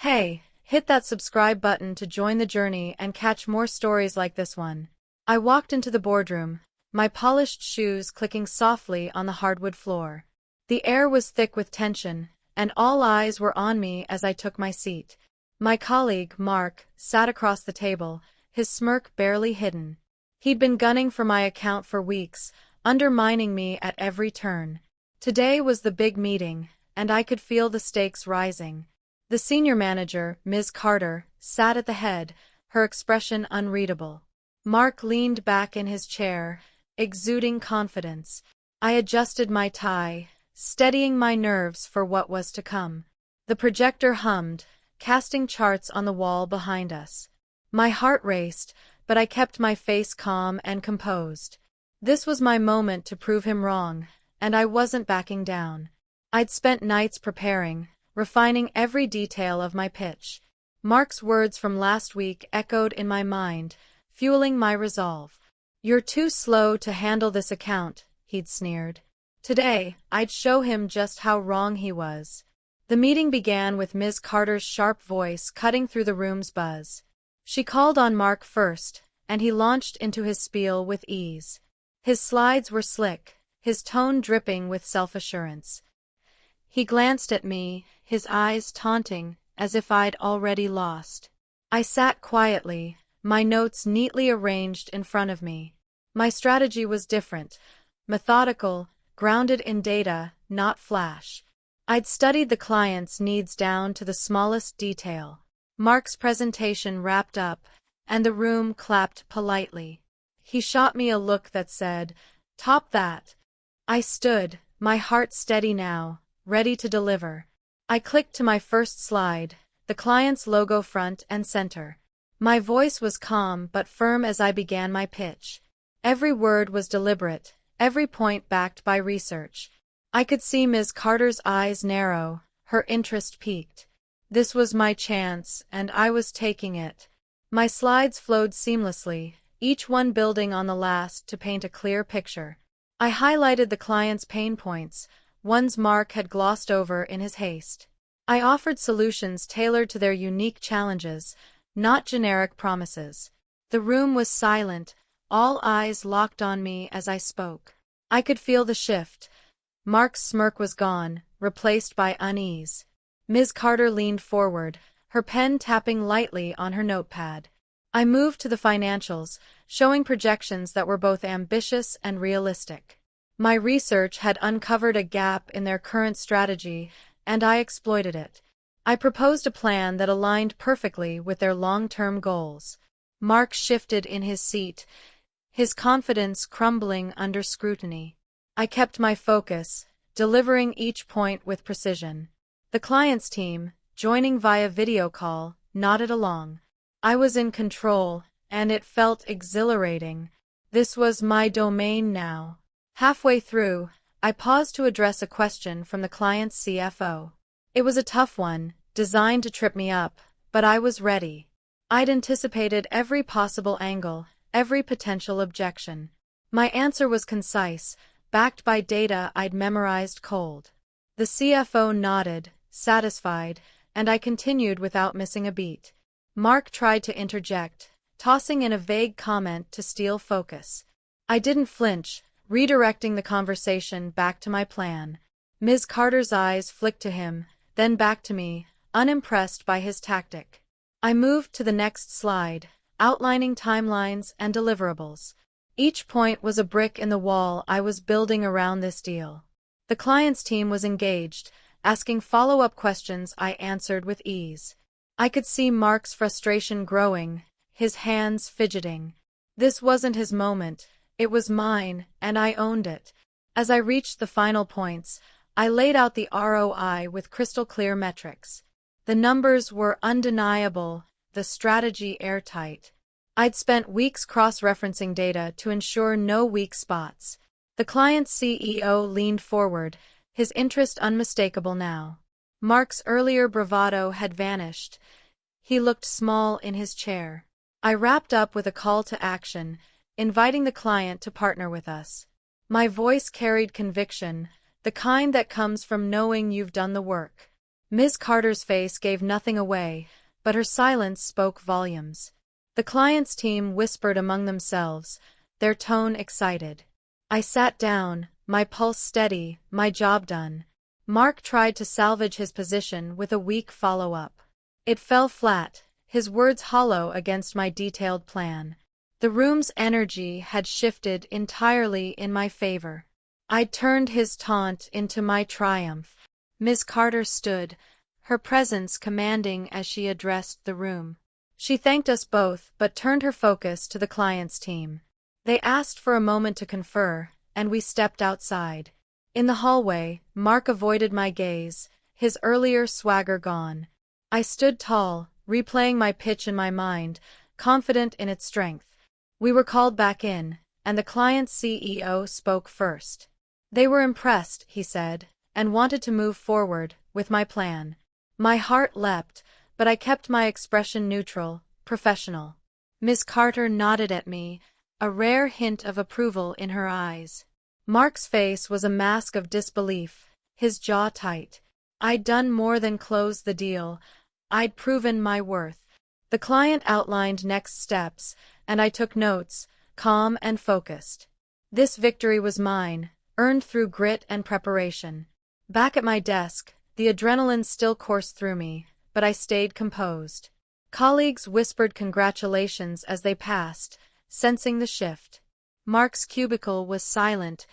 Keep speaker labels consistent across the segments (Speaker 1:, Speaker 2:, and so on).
Speaker 1: Hey, hit that subscribe button to join the journey and catch more stories like this one. I walked into the boardroom, my polished shoes clicking softly on the hardwood floor. The air was thick with tension, and all eyes were on me as I took my seat. My colleague, Mark, sat across the table, his smirk barely hidden. He'd been gunning for my account for weeks, undermining me at every turn. Today was the big meeting, and I could feel the stakes rising. The senior manager, Ms. Carter, sat at the head, her expression unreadable. Mark leaned back in his chair, exuding confidence. I adjusted my tie, steadying my nerves for what was to come. The projector hummed, casting charts on the wall behind us. My heart raced, but I kept my face calm and composed. This was my moment to prove him wrong, and I wasn't backing down. I'd spent nights preparing, refining every detail of my pitch. Mark's words from last week echoed in my mind, fueling my resolve. "You're too slow to handle this account," he'd sneered. Today, I'd show him just how wrong he was. The meeting began with Ms. Carter's sharp voice cutting through the room's buzz. She called on Mark first, and he launched into his spiel with ease. His slides were slick, his tone dripping with self-assurance. He glanced at me, his eyes taunting, as if I'd already lost. I sat quietly, my notes neatly arranged in front of me. My strategy was different, methodical, grounded in data, not flash. I'd studied the client's needs down to the smallest detail. Mark's presentation wrapped up, and the room clapped politely. He shot me a look that said, "Top that." I stood, my heart steady now, ready to deliver. I clicked to my first slide, the client's logo front and center. My voice was calm but firm as I began my pitch. Every word was deliberate, every point backed by research. I could see Ms. Carter's eyes narrow, her interest piqued. This was my chance, and I was taking it. My slides flowed seamlessly, each one building on the last to paint a clear picture. I highlighted the client's pain points, ones Mark had glossed over in his haste. I offered solutions tailored to their unique challenges, not generic promises. The room was silent, all eyes locked on me as I spoke. I could feel the shift. Mark's smirk was gone, replaced by unease. Ms. Carter leaned forward, her pen tapping lightly on her notepad. I moved to the financials, showing projections that were both ambitious and realistic. My research had uncovered a gap in their current strategy, and I exploited it. I proposed a plan that aligned perfectly with their long-term goals. Mark shifted in his seat, his confidence crumbling under scrutiny. I kept my focus, delivering each point with precision. The client's team, joining via video call, nodded along. I was in control, and it felt exhilarating. This was my domain now. Halfway through, I paused to address a question from the client's CFO. It was a tough one, designed to trip me up, but I was ready. I'd anticipated every possible angle, every potential objection. My answer was concise, backed by data I'd memorized cold. The CFO nodded, satisfied, and I continued without missing a beat. Mark tried to interject, tossing in a vague comment to steal focus. I didn't flinch, redirecting the conversation back to my plan. Ms. Carter's eyes flicked to him, then back to me, unimpressed by his tactic. I moved to the next slide, outlining timelines and deliverables. Each point was a brick in the wall I was building around this deal. The client's team was engaged, asking follow-up questions I answered with ease. I could see Mark's frustration growing, his hands fidgeting. This wasn't his moment. It was mine, and I owned it. As I reached the final points, I laid out the ROI with crystal-clear metrics. The numbers were undeniable, the strategy airtight. I'd spent weeks cross-referencing data to ensure no weak spots. The client's CEO leaned forward, his interest unmistakable now. Mark's earlier bravado had vanished. He looked small in his chair. I wrapped up with a call to action, inviting the client to partner with us. My voice carried conviction, the kind that comes from knowing you've done the work. Ms. Carter's face gave nothing away, but her silence spoke volumes. The client's team whispered among themselves, their tone excited. I sat down, my pulse steady, my job done. Mark tried to salvage his position with a weak follow-up. It fell flat, his words hollow against my detailed plan. The room's energy had shifted entirely in my favor. I'd turned his taunt into my triumph. Ms. Carter stood, her presence commanding as she addressed the room. She thanked us both but turned her focus to the client's team. They asked for a moment to confer, and we stepped outside. In the hallway, Mark avoided my gaze, his earlier swagger gone. I stood tall, replaying my pitch in my mind, confident in its strength. We were called back in, and the client's CEO spoke first. They were impressed, he said, and wanted to move forward with my plan. My heart leapt, but I kept my expression neutral, professional. Miss Carter nodded at me, a rare hint of approval in her eyes. Mark's face was a mask of disbelief, his jaw tight. I'd done more than close the deal. I'd proven my worth. The client outlined next steps, and I took notes, calm and focused. This victory was mine, earned through grit and preparation. Back at my desk, the adrenaline still coursed through me, but I stayed composed. Colleagues whispered congratulations as they passed, sensing the shift. Mark's cubicle was silent,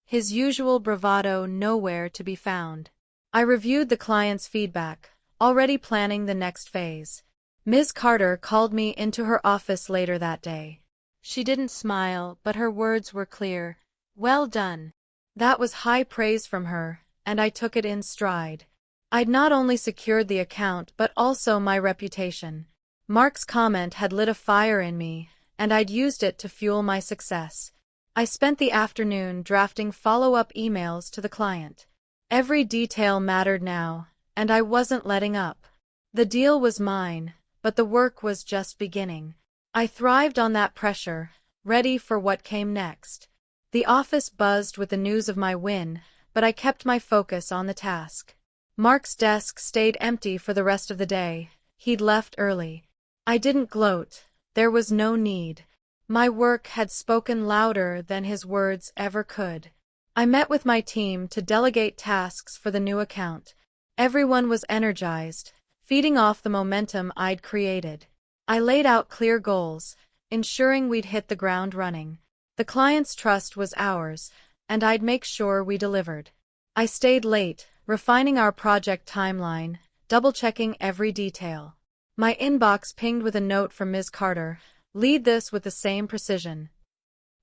Speaker 1: his usual bravado nowhere to be found. I reviewed the client's feedback, already planning the next phase. Ms. Carter called me into her office later that day. She didn't smile, but her words were clear. Well done. That was high praise from her, and I took it in stride. I'd not only secured the account but also my reputation. Mark's comment had lit a fire in me, and I'd used it to fuel my success. I spent the afternoon drafting follow-up emails to the client. Every detail mattered now, and I wasn't letting up. The deal was mine, but the work was just beginning. I thrived on that pressure, ready for what came next. The office buzzed with the news of my win, but I kept my focus on the task. Mark's desk stayed empty for the rest of the day. He'd left early. I didn't gloat. There was no need. My work had spoken louder than his words ever could. I met with my team to delegate tasks for the new account. Everyone was energized, feeding off the momentum I'd created. I laid out clear goals, ensuring we'd hit the ground running. The client's trust was ours, and I'd make sure we delivered. I stayed late, refining our project timeline, double-checking every detail. My inbox pinged with a note from Ms. Carter. Lead this with the same precision.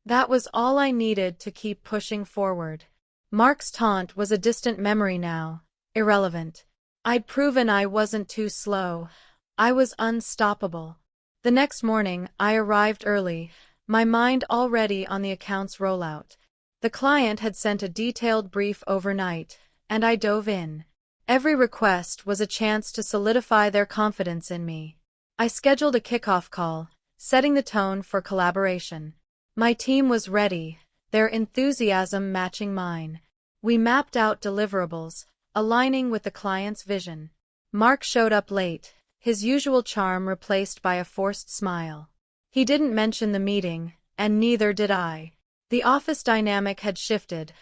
Speaker 1: That was all I needed to keep pushing forward. Mark's taunt was a distant memory now, irrelevant. I'd proven I wasn't too slow. I was unstoppable. The next morning, I arrived early, my mind already on the account's rollout. The client had sent a detailed brief overnight, and I dove in. Every request was a chance to solidify their confidence in me. I scheduled a kickoff call, setting the tone for collaboration. My team was ready, their enthusiasm matching mine. We mapped out deliverables, aligning with the client's vision. Mark showed up late, his usual charm replaced by a forced smile. He didn't mention the meeting, and neither did I. The office dynamic had shifted.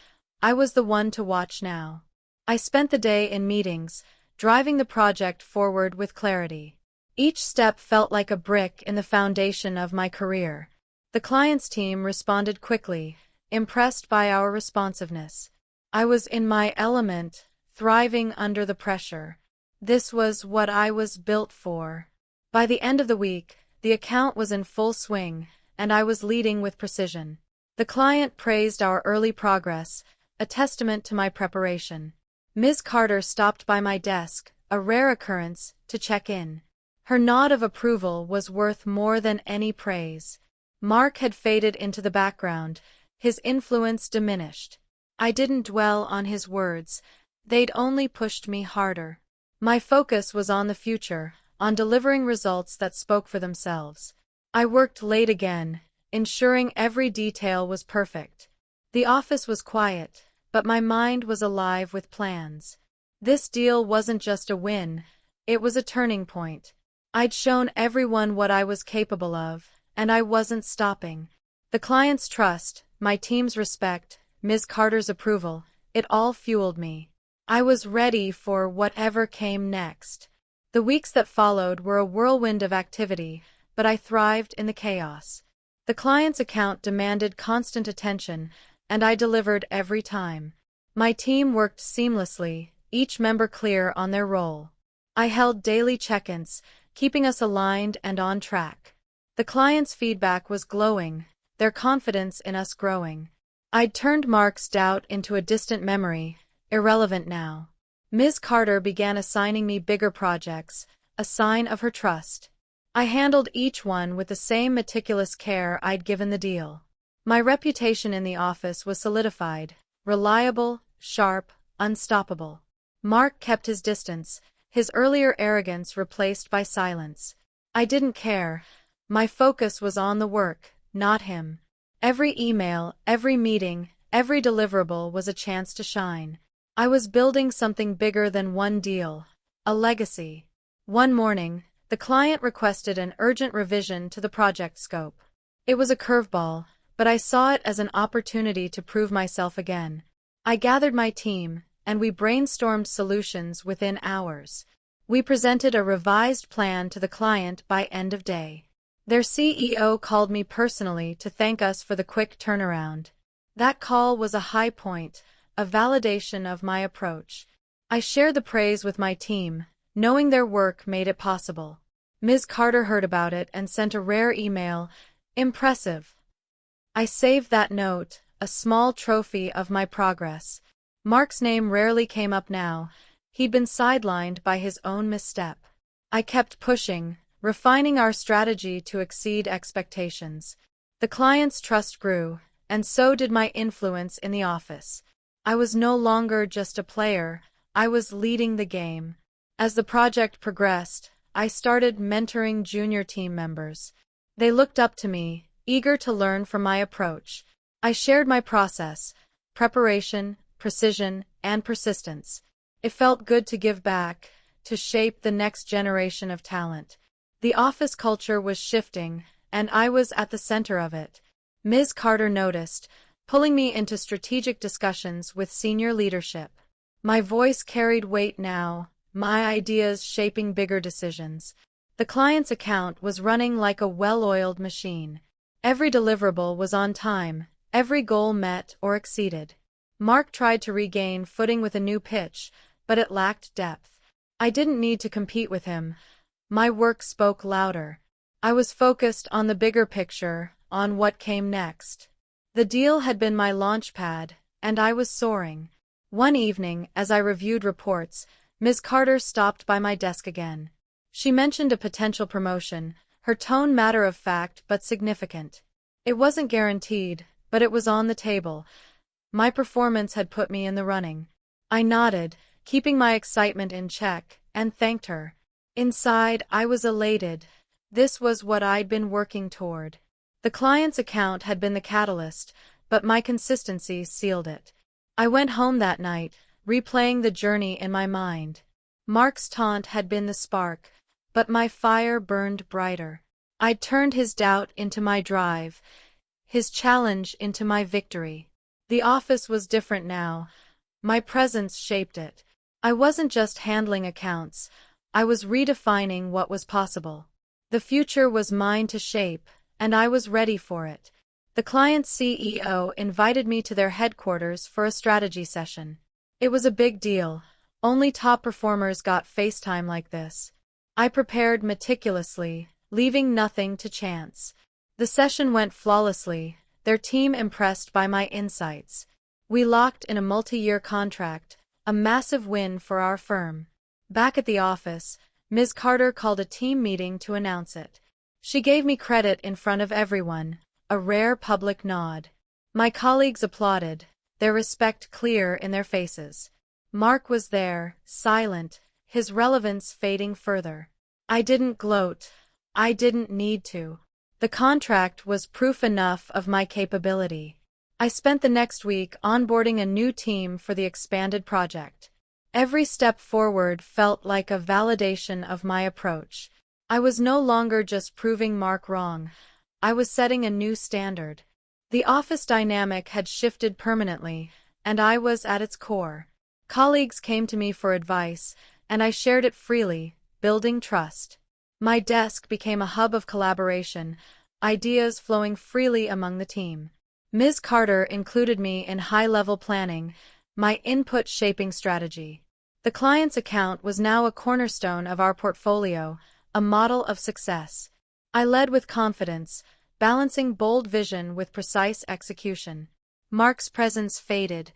Speaker 1: I was the one to watch now. I spent the day in meetings, driving the project forward with clarity. Each step felt like a brick in the foundation of my career. The client's team responded quickly, impressed by our responsiveness. I was in my element, thriving under the pressure. This was what I was built for. By the end of the week, the account was in full swing, and I was leading with precision. The client praised our early progress, a testament to my preparation. Ms. Carter stopped by my desk, a rare occurrence, to check in. Her nod of approval was worth more than any praise. Mark had faded into the background, his influence diminished. I didn't dwell on his words, they'd only pushed me harder. My focus was on the future, on delivering results that spoke for themselves. I worked late again, ensuring every detail was perfect. The office was quiet, but my mind was alive with plans. This deal wasn't just a win, it was a turning point. I'd shown everyone what I was capable of, and I wasn't stopping. The client's trust, my team's respect, Ms. Carter's approval, it all fueled me. I was ready for whatever came next. The weeks that followed were a whirlwind of activity, but I thrived in the chaos. The client's account demanded constant attention, and I delivered every time. My team worked seamlessly, each member clear on their role. I held daily check-ins, keeping us aligned and on track. The client's feedback was glowing, their confidence in us growing. I'd turned Mark's doubt into a distant memory, irrelevant now. Ms. Carter began assigning me bigger projects, a sign of her trust. I handled each one with the same meticulous care I'd given the deal. My reputation in the office was solidified, reliable, sharp, unstoppable. Mark kept his distance, his earlier arrogance replaced by silence. I didn't care. My focus was on the work, not him. Every email, every meeting, every deliverable was a chance to shine. I was building something bigger than one deal, a legacy. One morning, the client requested an urgent revision to the project scope. It was a curveball, but I saw it as an opportunity to prove myself again. I gathered my team, and we brainstormed solutions within hours. We presented a revised plan to the client by end of day. Their CEO called me personally to thank us for the quick turnaround. That call was a high point, a validation of my approach. I shared the praise with my team, knowing their work made it possible. Ms. Carter heard about it and sent a rare email. Impressive. I saved that note, a small trophy of my progress. Mark's name rarely came up now. He'd been sidelined by his own misstep. I kept pushing, refining our strategy to exceed expectations. The client's trust grew, and so did my influence in the office. I was no longer just a player, I was leading the game. As the project progressed, I started mentoring junior team members. They looked up to me, eager to learn from my approach. I shared my process, preparation, precision, and persistence. It felt good to give back, to shape the next generation of talent. The office culture was shifting, and I was at the center of it. Ms. Carter noticed, pulling me into strategic discussions with senior leadership. My voice carried weight now, my ideas shaping bigger decisions. The client's account was running like a well-oiled machine. Every deliverable was on time, every goal met or exceeded. Mark tried to regain footing with a new pitch, but it lacked depth. I didn't need to compete with him. My work spoke louder. I was focused on the bigger picture, on what came next. The deal had been my launchpad, and I was soaring. One evening, as I reviewed reports, Ms. Carter stopped by my desk again. She mentioned a potential promotion, her tone matter-of-fact but significant. It wasn't guaranteed, but it was on the table. My performance had put me in the running. I nodded, keeping my excitement in check, and thanked her. Inside, I was elated. This was what I'd been working toward. The client's account had been the catalyst, but my consistency sealed it. I went home that night, replaying the journey in my mind. Mark's taunt had been the spark, but my fire burned brighter. I'd turned his doubt into my drive, his challenge into my victory. The office was different now. My presence shaped it. I wasn't just handling accounts, I was redefining what was possible. The future was mine to shape, and I was ready for it. The client's CEO invited me to their headquarters for a strategy session. It was a big deal. Only top performers got FaceTime like this. I prepared meticulously, leaving nothing to chance. The session went flawlessly, their team impressed by my insights. We locked in a multi-year contract, a massive win for our firm. Back at the office, Ms. Carter called a team meeting to announce it. She gave me credit in front of everyone, a rare public nod. My colleagues applauded, their respect clear in their faces. Mark was there, silent, his relevance fading further. I didn't gloat. I didn't need to. The contract was proof enough of my capability. I spent the next week onboarding a new team for the expanded project. Every step forward felt like a validation of my approach. I was no longer just proving Mark wrong. I was setting a new standard. The office dynamic had shifted permanently, and I was at its core. Colleagues came to me for advice, and I shared it freely, building trust. My desk became a hub of collaboration, ideas flowing freely among the team. Ms. Carter included me in high-level planning, my input shaping strategy. The client's account was now a cornerstone of our portfolio, a model of success. I led with confidence, balancing bold vision with precise execution. Mark's presence faded.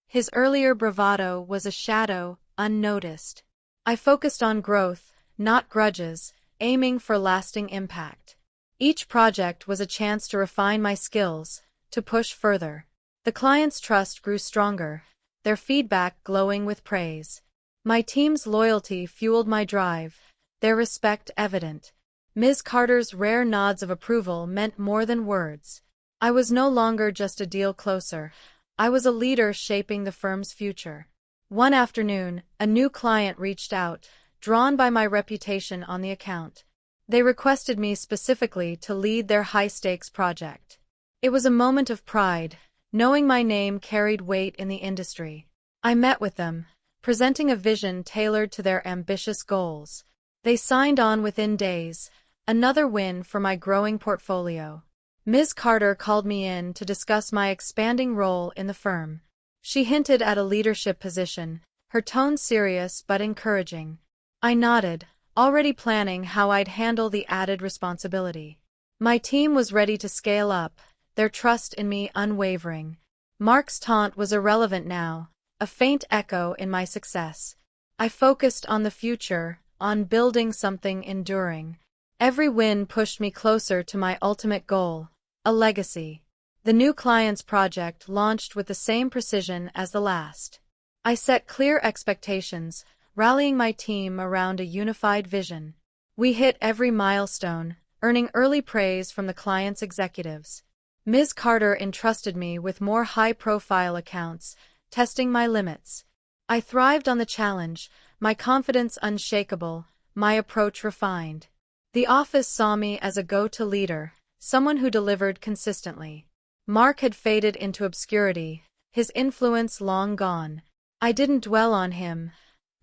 Speaker 1: His earlier bravado was a shadow, unnoticed. I focused on growth, not grudges, aiming for lasting impact. Each project was a chance to refine my skills, to push further. The client's trust grew stronger, their feedback glowing with praise. My team's loyalty fueled my drive, their respect evident. Ms. Carter's rare nods of approval meant more than words. I was no longer just a deal closer. I was a leader shaping the firm's future. One afternoon, a new client reached out, drawn by my reputation on the account. They requested me specifically to lead their high-stakes project. It was a moment of pride, knowing my name carried weight in the industry. I met with them, presenting a vision tailored to their ambitious goals. They signed on within days, another win for my growing portfolio. Ms. Carter called me in to discuss my expanding role in the firm. She hinted at a leadership position, her tone serious but encouraging. I nodded, already planning how I'd handle the added responsibility. My team was ready to scale up, their trust in me unwavering. Mark's taunt was irrelevant now, a faint echo in my success. I focused on the future, on building something enduring. Every win pushed me closer to my ultimate goal, a legacy. The new client's project launched with the same precision as the last. I set clear expectations, rallying my team around a unified vision. We hit every milestone, earning early praise from the client's executives. Ms. Carter entrusted me with more high-profile accounts, testing my limits. I thrived on the challenge, my confidence unshakable, my approach refined. The office saw me as a go-to leader, someone who delivered consistently. Mark had faded into obscurity, his influence long gone. I didn't dwell on him.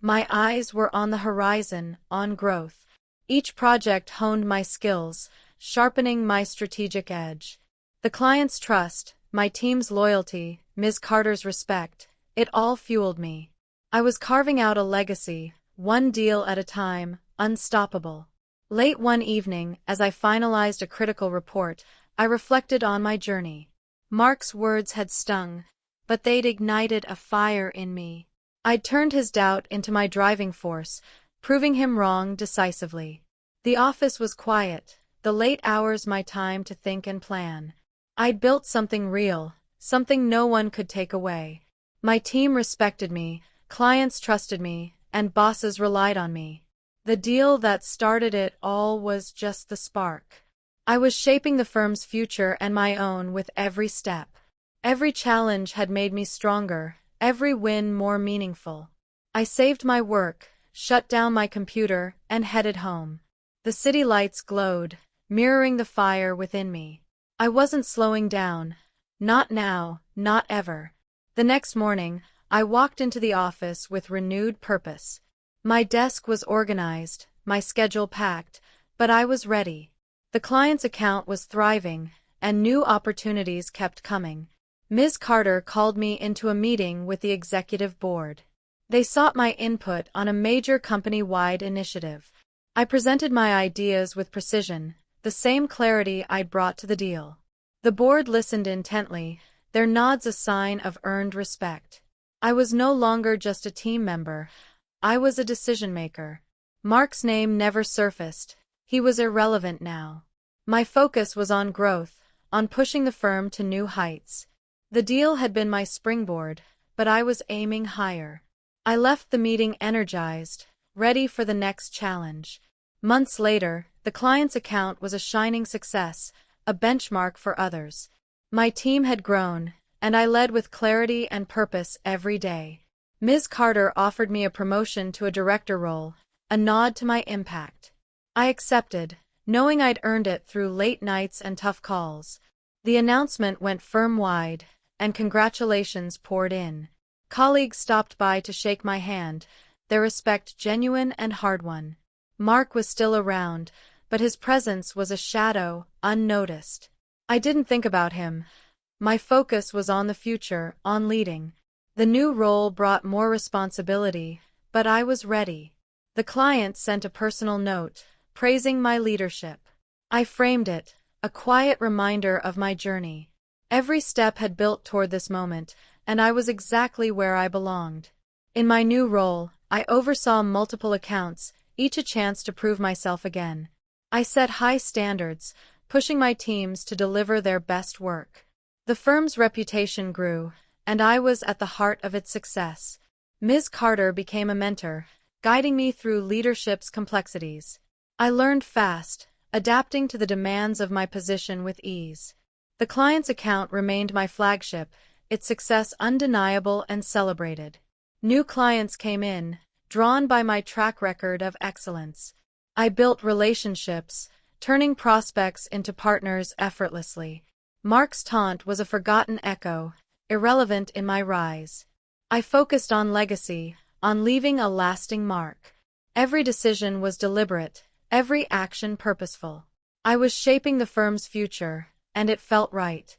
Speaker 1: My eyes were on the horizon, on growth. Each project honed my skills, sharpening my strategic edge. The client's trust, my team's loyalty, Ms. Carter's respect, it all fueled me. I was carving out a legacy, one deal at a time, unstoppable. Late one evening, as I finalized a critical report, I reflected on my journey. Mark's words had stung, but they'd ignited a fire in me. I'd turned his doubt into my driving force, proving him wrong decisively. The office was quiet, the late hours my time to think and plan. I'd built something real, something no one could take away. My team respected me, clients trusted me, and bosses relied on me. The deal that started it all was just the spark. I was shaping the firm's future and my own with every step. Every challenge had made me stronger, every win more meaningful. I saved my work, shut down my computer, and headed home. The city lights glowed, mirroring the fire within me. I wasn't slowing down. Not now, not ever. The next morning, I walked into the office with renewed purpose. My desk was organized, my schedule packed, but I was ready. The client's account was thriving, and new opportunities kept coming. Ms. Carter called me into a meeting with the executive board. They sought my input on a major company-wide initiative. I presented my ideas with precision, the same clarity I'd brought to the deal. The board listened intently, their nods a sign of earned respect. I was no longer just a team member. I was a decision-maker. Mark's name never surfaced. He was irrelevant now. My focus was on growth, on pushing the firm to new heights. The deal had been my springboard, but I was aiming higher. I left the meeting energized, ready for the next challenge. Months later, the client's account was a shining success, a benchmark for others. My team had grown, and I led with clarity and purpose every day. Ms. Carter offered me a promotion to a director role, a nod to my impact. I accepted, knowing I'd earned it through late nights and tough calls. The announcement went firm-wide, and congratulations poured in. Colleagues stopped by to shake my hand, their respect genuine and hard-won. Mark was still around, but his presence was a shadow, unnoticed. I didn't think about him. My focus was on the future, on leading. The new role brought more responsibility, but I was ready. The client sent a personal note, praising my leadership. I framed it, a quiet reminder of my journey. Every step had built toward this moment, and I was exactly where I belonged. In my new role, I oversaw multiple accounts, each a chance to prove myself again. I set high standards, pushing my teams to deliver their best work. The firm's reputation grew, and I was at the heart of its success. Ms. Carter became a mentor, guiding me through leadership's complexities. I learned fast, adapting to the demands of my position with ease. The client's account remained my flagship, its success undeniable and celebrated. New clients came in, drawn by my track record of excellence. I built relationships, turning prospects into partners effortlessly. Mark's taunt was a forgotten echo, irrelevant in my rise. I focused on legacy, on leaving a lasting mark. Every decision was deliberate, every action purposeful. I was shaping the firm's future, and it felt right.